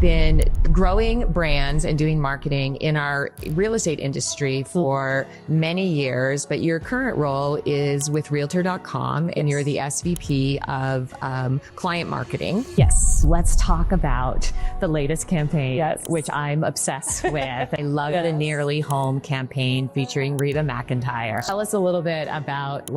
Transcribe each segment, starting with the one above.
been growing brands and doing marketing in our real estate industry for many years, but your current role is with Realtor.com and you're the SVP of Client Marketing. Yes. Let's talk about the latest campaign, Yes. which I'm obsessed with. I love the Nearly Home campaign featuring Reba McEntire. Tell us a little bit about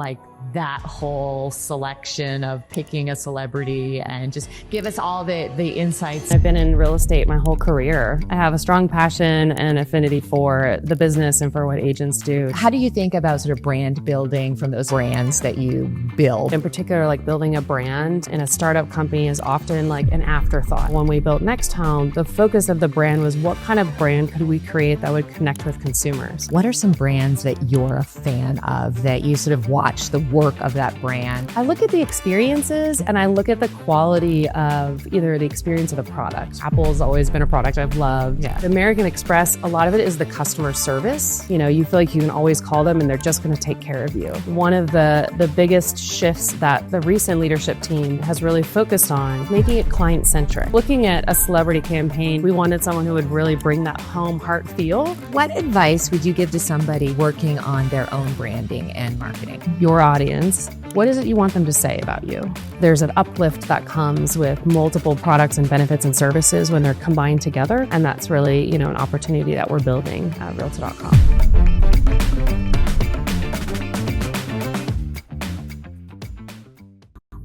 that whole selection of picking a celebrity and just give us all the insights. I've been in real estate my whole career. I have a strong passion and affinity for the business and for what agents do. How do you think about sort of brand building from those brands that you build? In particular, building a brand in a startup company is often an afterthought. When we built NextHome, the focus of the brand was what kind of brand could we create that would connect with consumers? What are some brands that you're a fan of that you sort of watch the work of that brand? I look at the experiences and I look at the quality of either the experience of the product. Apple's always been a product I've loved. Yeah. American Express, a lot of it is the customer service. You feel like you can always call them and they're just going to take care of you. One of the biggest shifts that the recent leadership team has really focused on, making it client-centric. Looking at a celebrity campaign, we wanted someone who would really bring that home heart feel. What advice would you give to somebody working on their own branding and marketing? Your audience, what is it you want them to say about you? There's an uplift that comes with multiple products and benefits and services when they're combined together. And that's really, an opportunity that we're building at Realtor.com.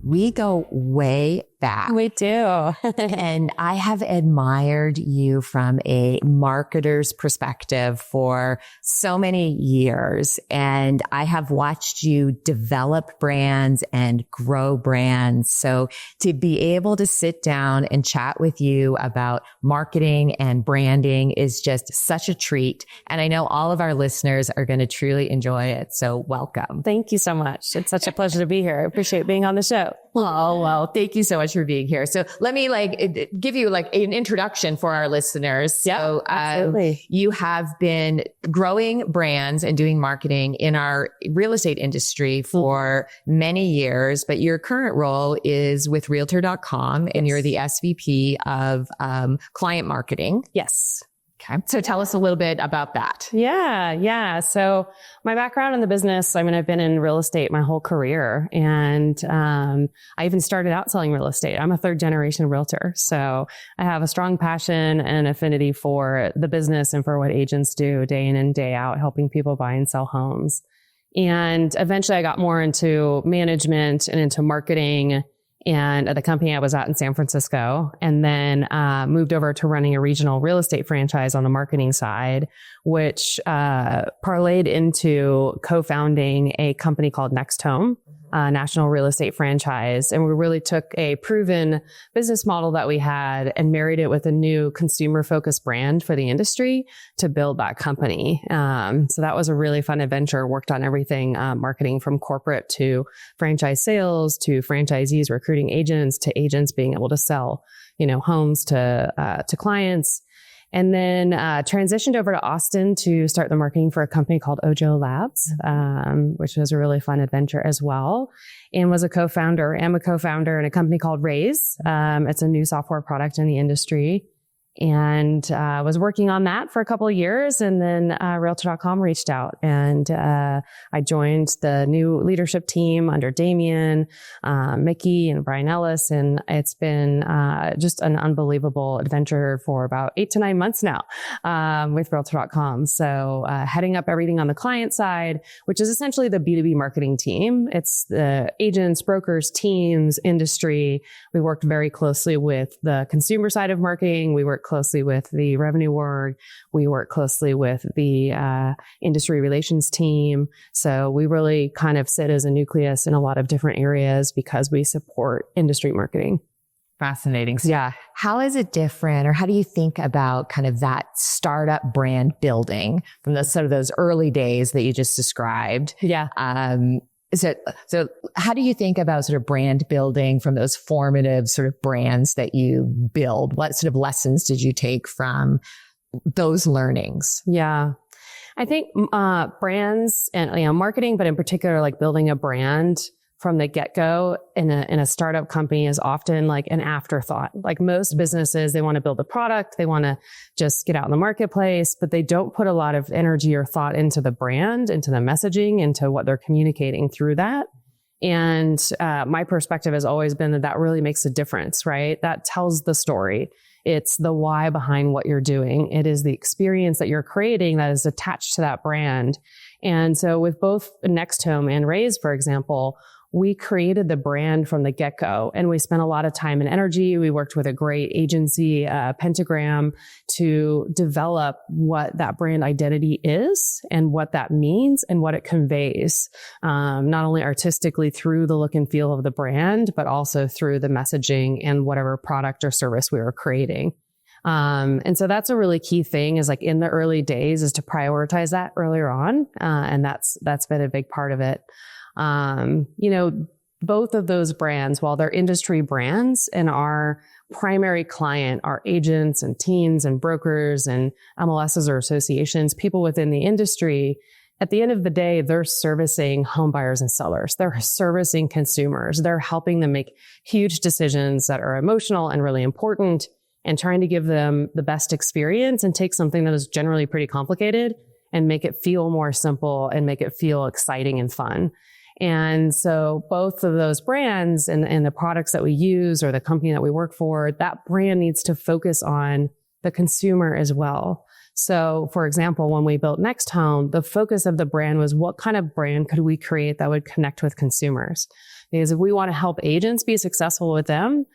We go way back. We do. And I have admired you from a marketer's perspective for so many years. And I have watched you develop brands and grow brands. So to be able to sit down and chat with you about marketing and branding is just such a treat. And I know all of our listeners are going to truly enjoy it. So welcome. Thank you so much. It's such a pleasure to be here. I appreciate being on the show. Oh, well, thank you so much for being here. So let me give you an introduction for our listeners. Yeah, so, absolutely. You have been growing brands and doing marketing in our real estate industry for many years, but your current role is with Realtor.com and you're the SVP of Client Marketing. Yes. Okay. So tell us a little bit about that. Yeah. So my background in the business, I've been in real estate my whole career. And I even started out selling real estate. I'm a third generation realtor. So I have a strong passion and affinity for the business and for what agents do day in and day out, helping people buy and sell homes. And eventually I got more into management and into marketing and at the company I was at in San Francisco, and then moved over to running a regional real estate franchise on the marketing side, which parlayed into co-founding a company called NextHome, a national real estate franchise. And we really took a proven business model that we had and married it with a new consumer-focused brand for the industry to build that company. So that was a really fun adventure. Worked on everything, marketing from corporate to franchise sales to franchisees recruiting agents to agents being able to sell, homes to clients. And then transitioned over to Austin to start the marketing for a company called OJO Labs, which was a really fun adventure as well. And am a co-founder in a company called Rayse. It's a new software product in the industry. And was working on that for a couple of years. And then Realtor.com reached out and I joined the new leadership team under Damien, Mickey, and Brian Ellis. And it's been just an unbelievable adventure for about 8 to 9 months now with Realtor.com. So heading up everything on the client side, which is essentially the B2B marketing team. It's the agents, brokers, teams, industry. We worked very closely with the consumer side of marketing. We work closely with the revenue org. We work closely with the industry relations team. So we really kind of sit as a nucleus in a lot of different areas because we support industry marketing. Fascinating. So Yeah. how is it different, or how do you think about kind of that startup brand building from those early days that you just described? Yeah. So how do you think about sort of brand building from those formative sort of brands that you build? What sort of lessons did you take from those learnings? Yeah. I think brands and marketing, but in particular, building a brand from the get-go in a startup company is often like an afterthought. Like most businesses, they want to build a product, they want to just get out in the marketplace, but they don't put a lot of energy or thought into the brand, into the messaging, into what they're communicating through that. And my perspective has always been that really makes a difference, right? That tells the story. It's the why behind what you're doing. It is the experience that you're creating that is attached to that brand. And so with both NextHome and Rayse, for example, we created the brand from the get-go, and we spent a lot of time and energy. We worked with a great agency, Pentagram, to develop what that brand identity is and what that means and what it conveys, not only artistically through the look and feel of the brand, but also through the messaging and whatever product or service we were creating. And so that's a really key thing, is like in the early days is to prioritize that earlier on. And that's been a big part of it. Both of those brands, while they're industry brands and our primary client are agents and teams and brokers and MLSs or associations, people within the industry, at the end of the day, they're servicing home buyers and sellers. They're servicing consumers. They're helping them make huge decisions that are emotional and really important, and trying to give them the best experience and take something that is generally pretty complicated and make it feel more simple and make it feel exciting and fun. And so both of those brands and the products that we use or the company that we work for, that brand needs to focus on the consumer as well. So for example, when we built NextHome, the focus of the brand was what kind of brand could we create that would connect with consumers? Because if we want to help agents be successful with them,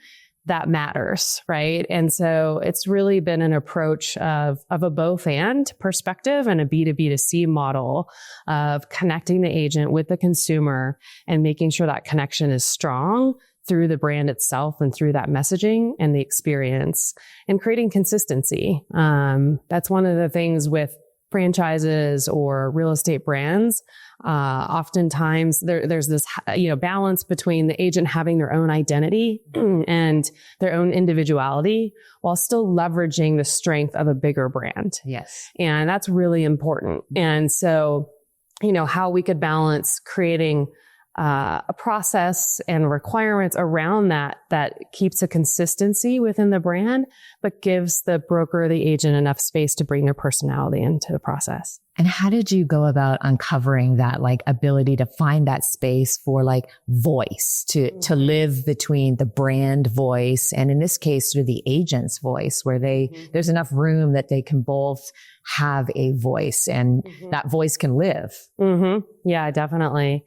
that matters, right? And so it's really been an approach of a both and perspective and a B2B2C model of connecting the agent with the consumer and making sure that connection is strong through the brand itself and through that messaging and the experience, and creating consistency. That's one of the things with franchises or real estate brands. Oftentimes there's this, balance between the agent having their own identity and their own individuality while still leveraging the strength of a bigger brand. Yes. And that's really important. And so, how we could balance creating a process and requirements around that keeps a consistency within the brand, but gives the broker or the agent enough space to bring their personality into the process. And how did you go about uncovering that ability to find that space for voice to live between the brand voice and in this case through the agent's voice, where there's enough room that they can both have a voice and that voice can live? Yeah, definitely.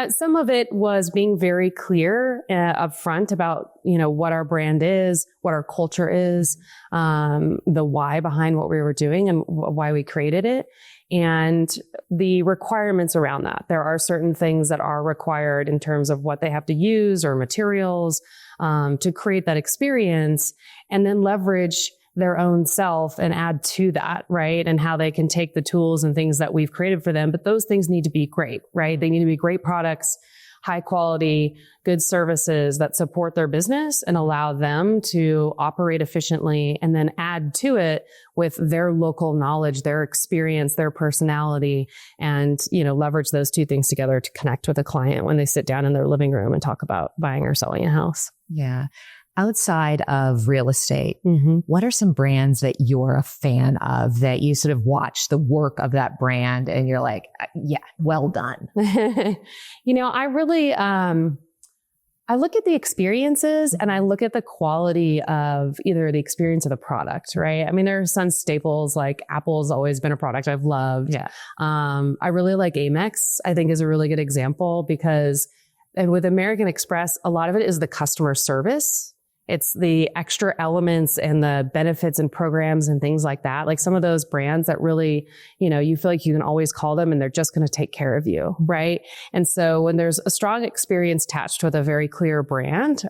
Some of it was being very clear upfront about, what our brand is, what our culture is, the why behind what we were doing and why we created it, and the requirements around that. There are certain things that are required in terms of what they have to use or materials to create that experience, and then leverage their own self and add to that, right? And how they can take the tools and things that we've created for them. But those things need to be great, right? They need to be great products, high quality, good services that support their business and allow them to operate efficiently, and then add to it with their local knowledge, their experience, their personality, and, leverage those two things together to connect with a client when they sit down in their living room and talk about buying or selling a house. Yeah. Outside of real estate, what are some brands that you're a fan of that you sort of watch the work of that brand and you're like, yeah, well done? I really, I look at the experiences and I look at the quality of either the experience or the product, right? I mean, there are some staples, like Apple's always been a product I've loved. Yeah. I really like Amex, I think is a really good example because, and with American Express, a lot of it is the customer service. It's the extra elements and the benefits and programs and things like that. Like some of those brands that really, you feel like you can always call them and they're just going to take care of you, right? And so when there's a strong experience attached with a very clear brand,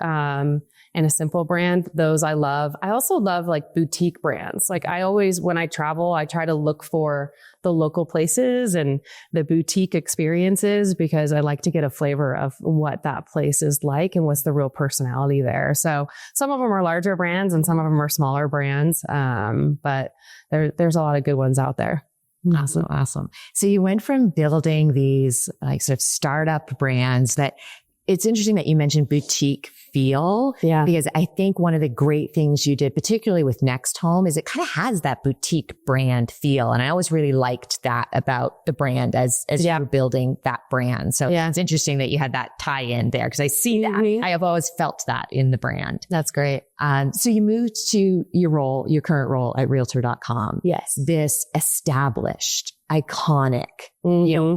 and a simple brand, those I love. I also love boutique brands. When I travel, I try to look for the local places and the boutique experiences because I like to get a flavor of what that place is like and what's the real personality there. So some of them are larger brands and some of them are smaller brands. But there's a lot of good ones out there. Awesome. So you went from building these sort of startup brands that It's interesting that you mentioned boutique feel, because I think one of the great things you did, particularly with NextHome, is it kind of has that boutique brand feel. And I always really liked that about the brand as you were building that brand. So it's interesting that you had that tie in there, because I see that. I have always felt that in the brand. That's great. So you moved to your current role at Realtor.com. Yes. This established, iconic,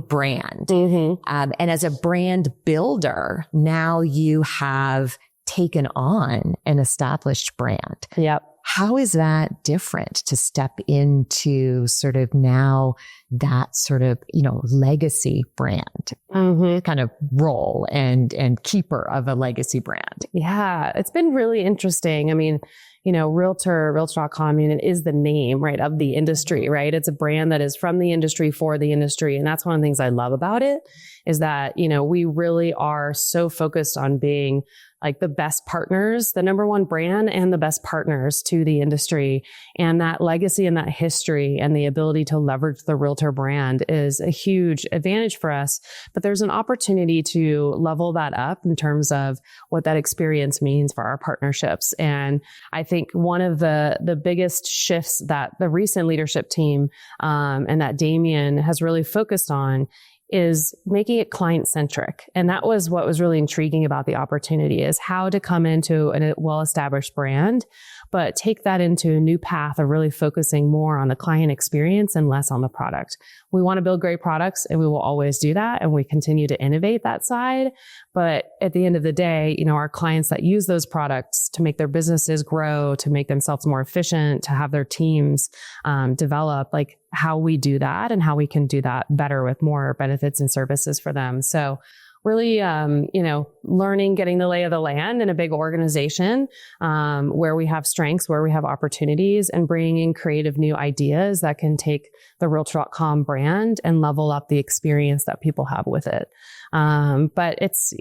brand. And as a brand builder, now you have taken on an established brand. Yep. How is that different to step into sort of now that sort of, legacy brand kind of role and keeper of a legacy brand? Yeah, it's been really interesting. I mean, Realtor.com, it is the name, right, of the industry, right? It's a brand that is from the industry for the industry. And that's one of the things I love about it, is that, we really are so focused on being like the best partners, the number one brand and the best partners to the industry. And that legacy and that history and the ability to leverage the Realtor brand is a huge advantage for us. But there's an opportunity to level that up in terms of what that experience means for our partnerships. And I think one of the biggest shifts that the recent leadership team and that Damien has really focused on is making it client-centric. And that was what was really intriguing about the opportunity, is how to come into a well-established brand, but take that into a new path of really focusing more on the client experience and less on the product. We want to build great products, and we will always do that. And we continue to innovate that side. But at the end of the day, our clients that use those products to make their businesses grow, to make themselves more efficient, to have their teams develop, like how we do that and how we can do that better with more benefits and services for them. So really, learning, getting the lay of the land in a big organization, where we have strengths, where we have opportunities, and bringing in creative new ideas that can take the Realtor.com brand and level up the experience that people have with it. But it's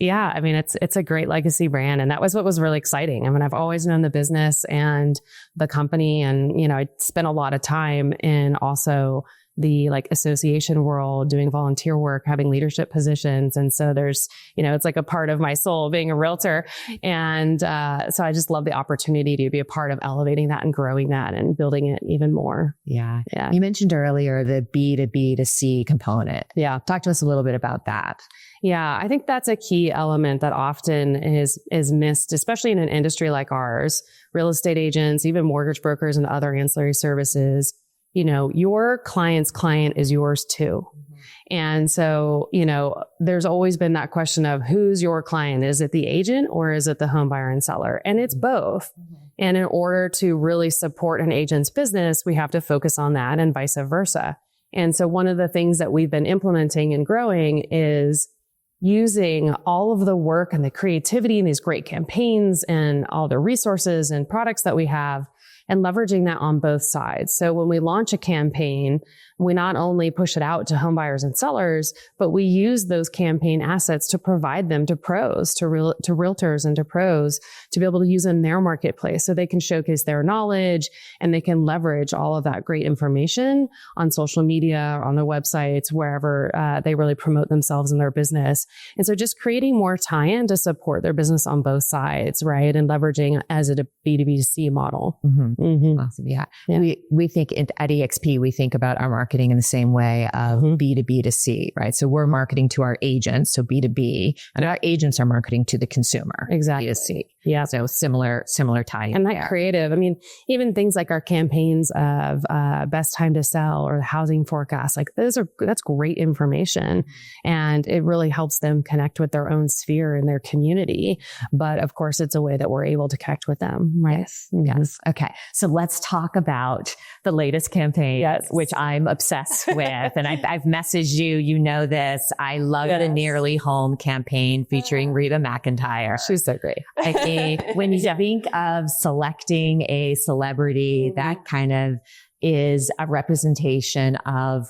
a great legacy brand. And that was what was really exciting. I mean, I've always known the business and the company, and, I spent a lot of time in also the association world, doing volunteer work, having leadership positions. And so there's, it's like a part of my soul being a realtor. And so I just love the opportunity to be a part of elevating that and growing that and building it even more. Yeah. You mentioned earlier the B2B to C component. Yeah. Talk to us a little bit about that. Yeah, I think that's a key element that often is missed, especially in an industry like ours. Real estate agents, even mortgage brokers and other ancillary services, your client's client is yours too. And so, there's always been that question of who's your client? Is it the agent or is it the home buyer and seller? And it's both. And in order to really support an agent's business, we have to focus on that, and vice versa. And so one of the things that we've been implementing and growing is using all of the work and the creativity and these great campaigns and all the resources and products that we have, and leveraging that on both sides. So when we launch a campaign, we not only push it out to home buyers and sellers, but we use those campaign assets to provide them to pros, to realtors and to pros, to be able to use in their marketplace so they can showcase their knowledge and they can leverage all of that great information on social media, on their websites, wherever they really promote themselves and their business. And so just creating more tie-in to support their business on both sides, right? And leveraging as a B2B2C model. Awesome. Yeah. We think at EXP, we think about our marketing in the same way of B2B2C, right? So we're marketing to our agents, so B2B, and our agents are marketing to the consumer. Exactly. B2C. Yeah. So similar tie. And that creative, I mean, even things like our campaigns of best time to sell or the housing forecast, that's great information. And it really helps them connect with their own sphere and their community. But of course, it's a way that we're able to connect with them, right? Yes. Yes. Okay. So let's talk about the latest campaign, which I'm obsessed with. And I've messaged you, this. I love the Nearly Home campaign featuring Reba McEntire. She's so great. When you think of selecting a celebrity, that kind of is a representation of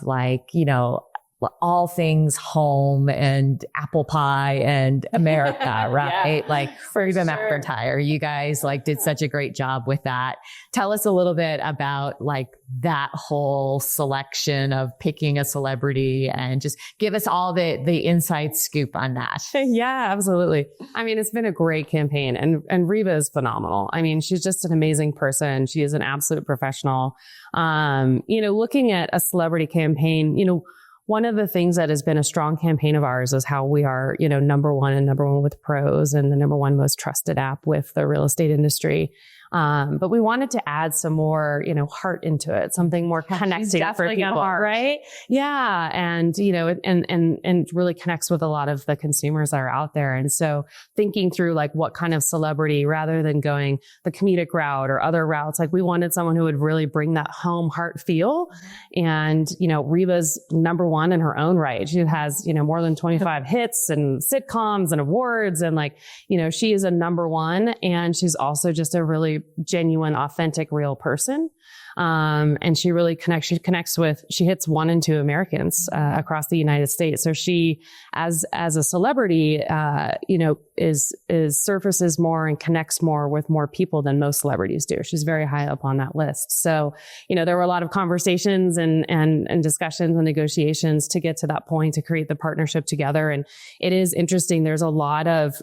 all things home and apple pie and America, right? Yeah, like Reba McEntire, you guys like did such a great job with that. Tell us a little bit about like that whole selection of picking a celebrity and just give us all the inside scoop on that. Yeah, absolutely. I mean, it's been a great campaign and Reba is phenomenal. I mean, she's just an amazing person. She is an absolute professional. Looking at a celebrity campaign, one of the things that has been a strong campaign of ours is how we are, number one with pros and the number one most trusted app with the real estate industry. But we wanted to add some more, heart into it, something more connecting for people, right? Yeah. And, and really connects with a lot of the consumers that are out there. And so thinking through like what kind of celebrity, rather than going the comedic route or other routes, like we wanted someone who would really bring that home heart feel. And, Reba's number one in her own right. She has, more than 25 hits and sitcoms and awards. And like, she is a number one. And she's also just a really genuine, authentic, real person. And she really connects, she hits 1 in 2 Americans, across the United States. So she, as a celebrity, is surfaces more and connects more with more people than most celebrities do. She's very high up on that list. So, there were a lot of conversations and discussions and negotiations to get to that point to create the partnership together. And it is interesting. There's a lot of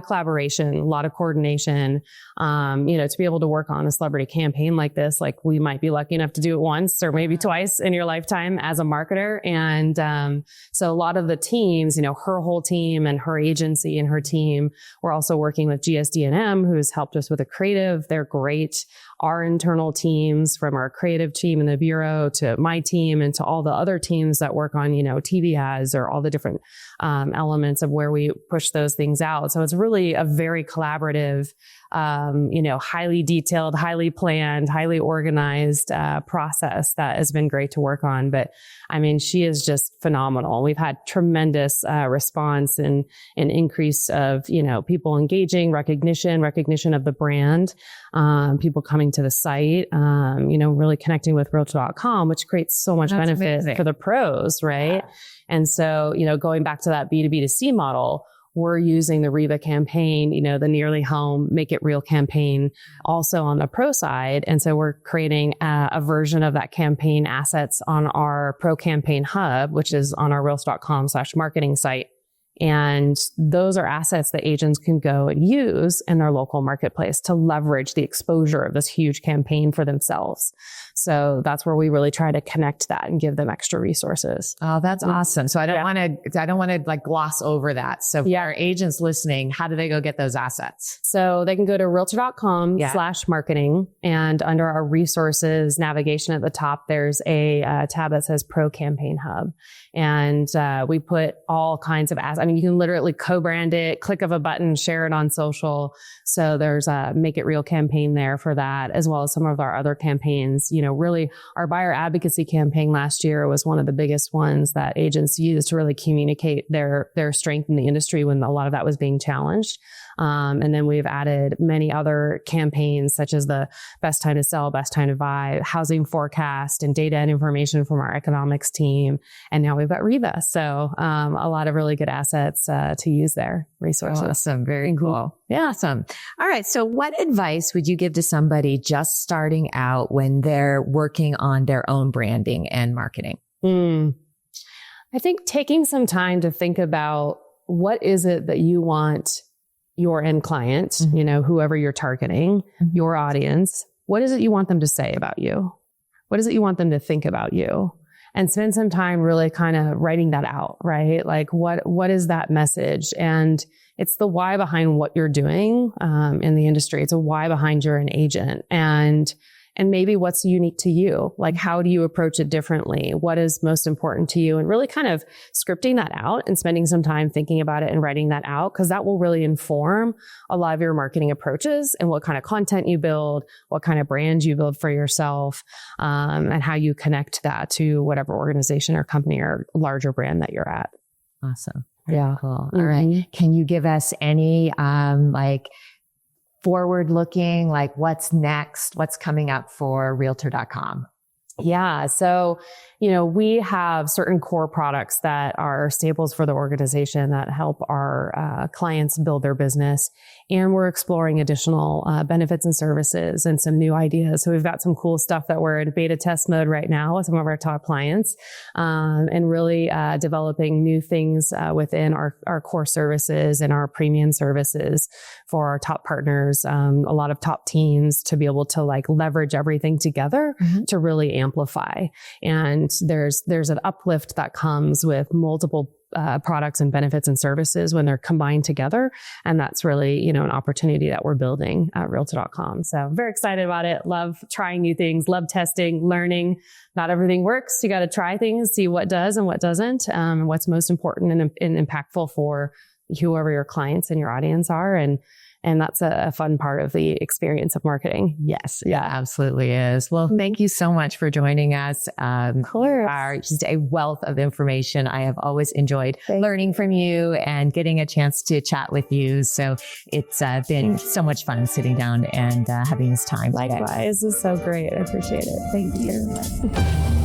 collaboration, a lot of coordination, to be able to work on a celebrity campaign like this. Like we might be lucky enough to do it once or maybe twice in your lifetime as a marketer. And so a lot of the teams, her whole team and her agency and her team, we're also working with GSD&M, who's helped us with the creative. They're great. Our internal teams, from our creative team in the bureau to my team and to all the other teams that work on, TV ads or all the different elements of where we push those things out. So it's really a very collaborative, highly detailed, highly planned, highly organized process that has been great to work on. But I mean, she is just phenomenal. We've had tremendous response and an increase of, people engaging, recognition of the brand, people coming to the site, really connecting with Realtor.com, which creates so much benefit for the pros, right? Yeah. And so, going back to that B2B2C model, we're using the Reba campaign, the Nearly Home, Make It Real campaign also on the pro side. And so we're creating a version of that campaign assets on our pro campaign hub, which is on our Realtor.com/marketing site. And those are assets that agents can go and use in their local marketplace to leverage the exposure of this huge campaign for themselves. So that's where we really try to connect that and give them extra resources. Oh, that's awesome. So I don't want to like gloss over that. So for our agents listening, how do they go get those assets? So they can go to Realtor.com/marketing, and under our resources navigation at the top, there's a tab that says Pro Campaign Hub. And we put all kinds of assets. I mean, you can literally co-brand it, click of a button, share it on social. So there's a Make It Real campaign there for that, as well as some of our other campaigns. Really our buyer advocacy campaign last year was one of the biggest ones that agents used to really communicate their strength in the industry when a lot of that was being challenged. And then we've added many other campaigns, such as the Best Time to Sell, Best Time to Buy, Housing Forecast, and data and information from our economics team. And now we've got Reba. So a lot of really good assets to use there, resources. Awesome. Very cool. Yeah, awesome. All right. So what advice would you give to somebody just starting out when they're working on their own branding and marketing? I think taking some time to think about what is it that you want your end client, whoever you're targeting, your audience, what is it you want them to say about you? What is it you want them to think about you? And spend some time really kind of writing that out, right? Like what is that message? And it's the why behind what you're doing in the industry. It's a why behind you're an agent. And maybe what's unique to you? Like, how do you approach it differently? What is most important to you? And really kind of scripting that out and spending some time thinking about it and writing that out, because that will really inform a lot of your marketing approaches and what kind of content you build, what kind of brand you build for yourself, and how you connect that to whatever organization or company or larger brand that you're at. Awesome. Yeah. Cool. All right. Can you give us any, forward looking, like what's next, what's coming up for Realtor.com? Yeah. So, we have certain core products that are staples for the organization that help our clients build their business. And we're exploring additional benefits and services and some new ideas. So we've got some cool stuff that we're in beta test mode right now with some of our top clients, and really developing new things within our core services and our premium services for our top partners, a lot of top teams to be able to leverage everything together to really amplify. And there's an uplift that comes with multiple products and benefits and services when they're combined together. And that's really, an opportunity that we're building at Realtor.com. So I'm very excited about it. Love trying new things, love testing, learning. Not everything works. You got to try things, see what does and what doesn't, and what's most important and impactful for whoever your clients and your audience are. And that's a fun part of the experience of marketing. Yes, yeah, absolutely is. Well, thank you so much for joining us. Of course. Just a wealth of information. I have always enjoyed learning from you and getting a chance to chat with you. So it's been so much fun sitting down and having this time. Likewise. This is so great. I appreciate it. Thank you.